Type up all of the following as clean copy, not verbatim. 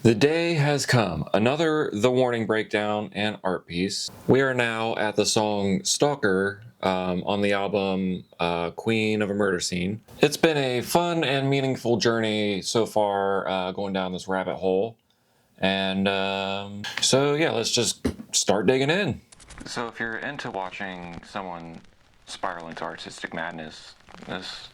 The day has come. Another The Warning breakdown and art piece. We are now at the song Stalker on the album Queen of a Murder Scene. It's been a fun and meaningful journey so far going down this rabbit hole. And so yeah, let's just start digging in. So if you're into watching someone spiral into artistic madness, this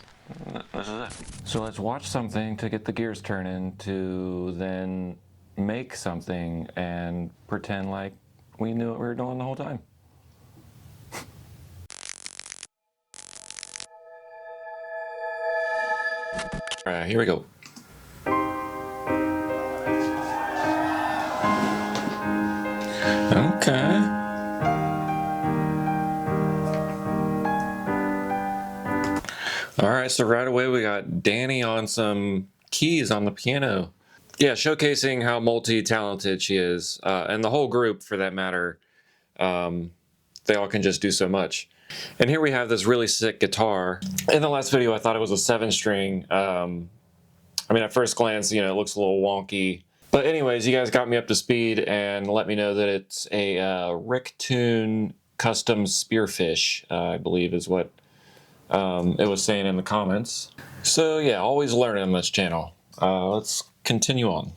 is it. So let's watch something to get the gears turning to then make something and pretend like we knew what we were doing the whole time. All right, here we go. Okay. All right, so right away we got Danny on some keys on the piano. Yeah, showcasing how multi-talented she is, and the whole group for that matter. They all can just do so much. And here we have this really sick guitar. In the last video, I thought it was a 7-string. I mean, at first glance, you know, it looks a little wonky. But anyways, you guys got me up to speed and let me know that it's a Rick Tune custom spearfish, I believe is what it was saying in the comments. So yeah, always learning on this channel. Let's continue on.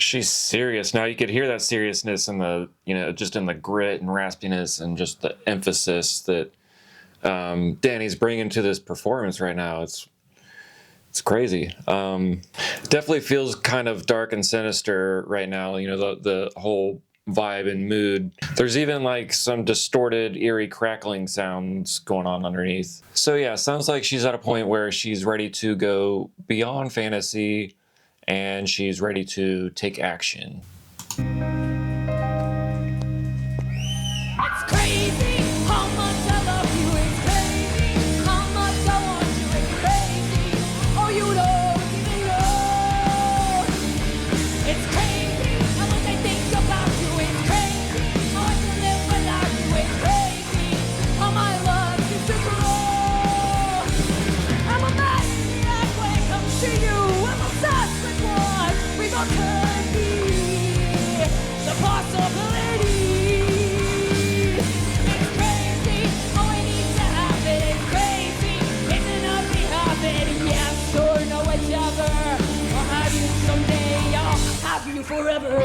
She's serious. Now you could hear that seriousness in the, you know, just in the grit and raspiness and just the emphasis that Danny's bringing to this performance right now. It's crazy. Definitely feels kind of dark and sinister right now. You know, the whole vibe and mood. There's even like some distorted, eerie crackling sounds going on underneath. So yeah, sounds like she's at a point where she's ready to go beyond fantasy and she's ready to take action. It's crazy how much I love you. It's crazy how much I want you. It's crazy. Oh, you don't even know. It's crazy how much I think about you. It's crazy how I can live without you. It's crazy how my love is to grow. I'm a maniac when it comes to you. I'm obsessed with what we both could be. The possibility. It's crazy. All we need to happen is crazy. It's enough to happen. Yes, sure, know each other. I'll have you someday. I'll have you forever.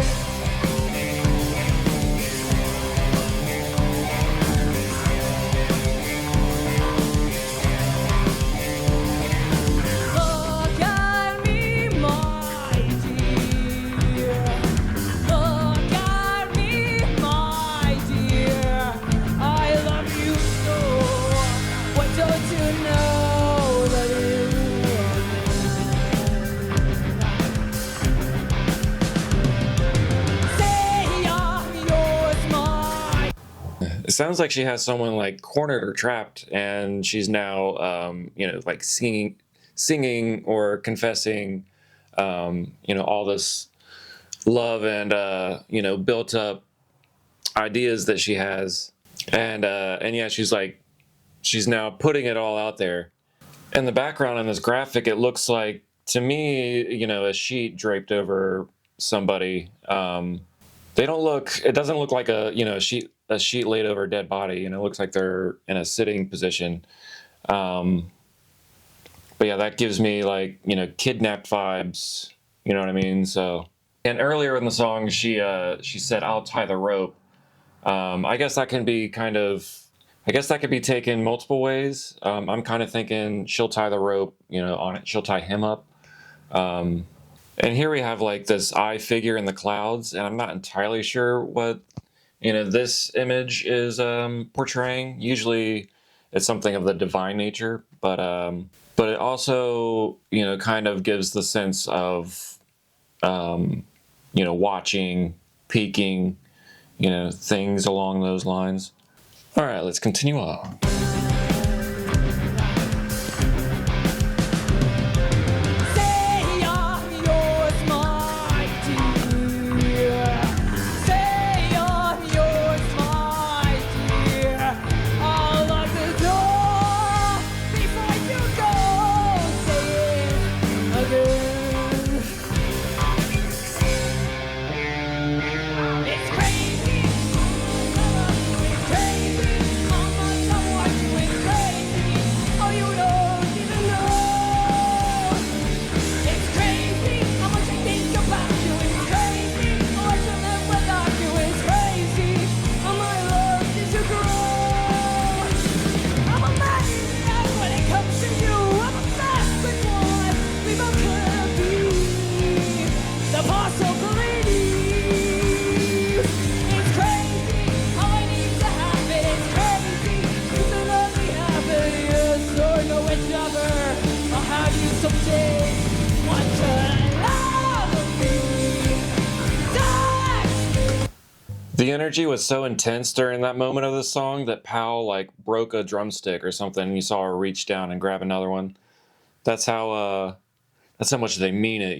Look at me, my dear. Look at me, my dear. I love you so. What don't you know that say I'm yours, mine. It sounds like she has someone like cornered or trapped, and she's now, you know, like singing or confessing, you know, all this love and you know, built up ideas that she has, and yeah, she's now putting it all out there. In the background in this graphic, it looks like to me, you know, a sheet draped over somebody. They don't look. It doesn't look like a, you know, a sheet laid over a dead body, and it looks like they're in a sitting position. But yeah, that gives me like, you know, kidnapped vibes. You know what I mean? So, and earlier in the song, she said, "I'll tie the rope." I guess that can be kind of I guess that could be taken multiple ways. I'm kind of thinking she'll tie the rope, on it. She'll tie him up. And here we have like this eye figure in the clouds, and I'm not entirely sure what, this image is portraying. Usually it's something of the divine nature, but it also, kind of gives the sense of, watching, peeking, things along those lines. All right, let's continue on. The energy was so intense during that moment of the song that Powell like broke a drumstick or something, and you saw her reach down and grab another one. That's how much they mean it,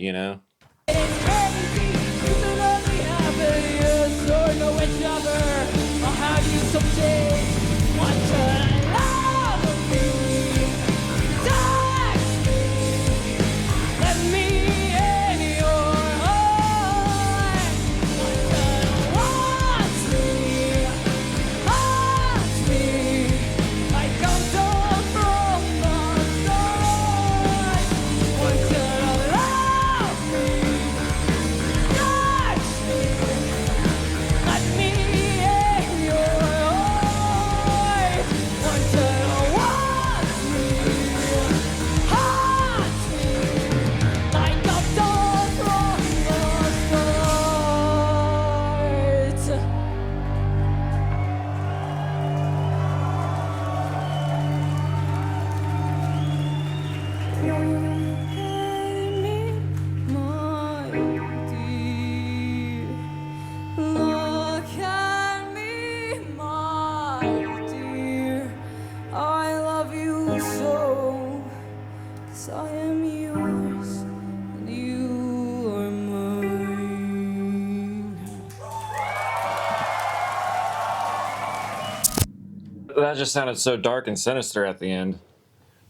That just sounded so dark and sinister at the end.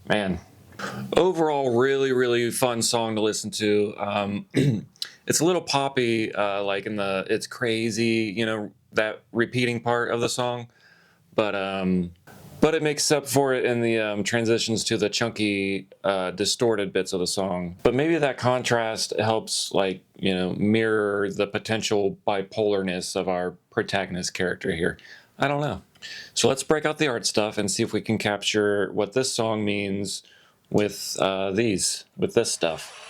Man. Overall, really, really fun song to listen to. It's a little poppy, like in it's crazy, that repeating part of the song. But it makes up for it in the transitions to the chunky, distorted bits of the song. But maybe that contrast helps, like, mirror the potential bipolarness of our protagonist character here. I don't know. So let's break out the art stuff and see if we can capture what this song means with this stuff.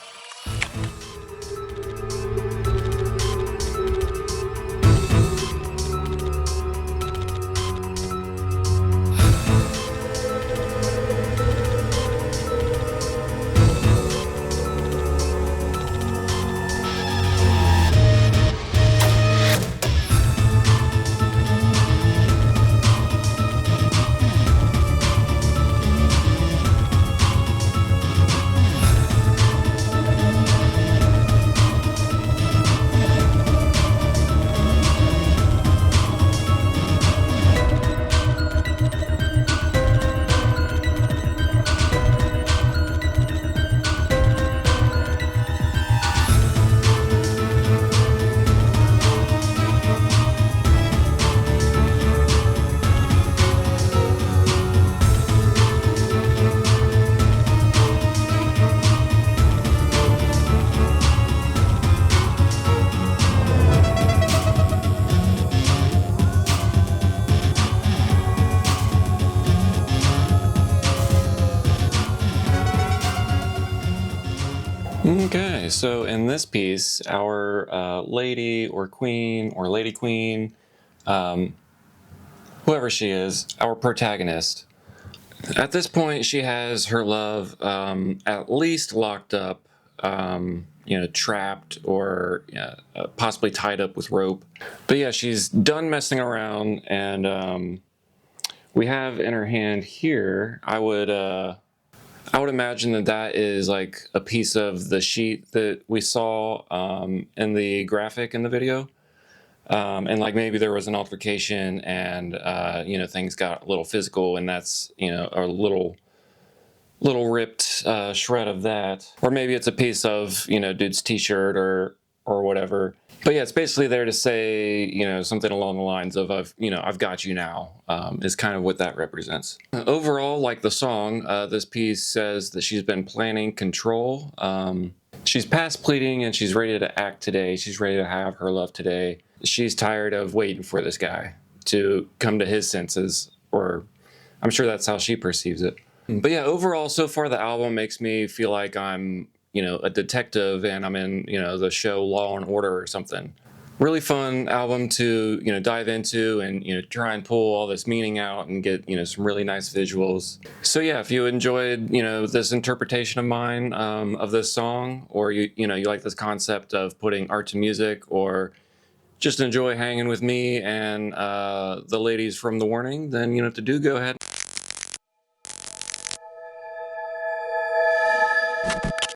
Okay, so in this piece, our lady or queen or lady queen, whoever she is, our protagonist. At this point, she has her love at least locked up, trapped or possibly tied up with rope. But yeah, she's done messing around, and we have in her hand here. I would imagine that that is like a piece of the sheet that we saw in the graphic in the video. And like maybe there was an altercation and things got a little physical, and that's a little ripped shred of that, or maybe it's a piece of dude's t-shirt or whatever. But yeah, it's basically there to say something along the lines of I've got you now, is kind of what that represents. Overall, like the song, this piece says that she's been planning control. She's past pleading and she's ready to act today. She's ready to have her love today. She's tired of waiting for this guy to come to his senses, or I'm sure that's how she perceives it. But yeah, overall, so far the album makes me feel like I'm, a detective and I'm in, the show Law and Order or something. Really fun album to, dive into and, try and pull all this meaning out and get, some really nice visuals. So yeah, if you enjoyed, this interpretation of mine of this song, or you like this concept of putting art to music, or just enjoy hanging with me and the ladies from The Warning, then you know what to do. Go ahead.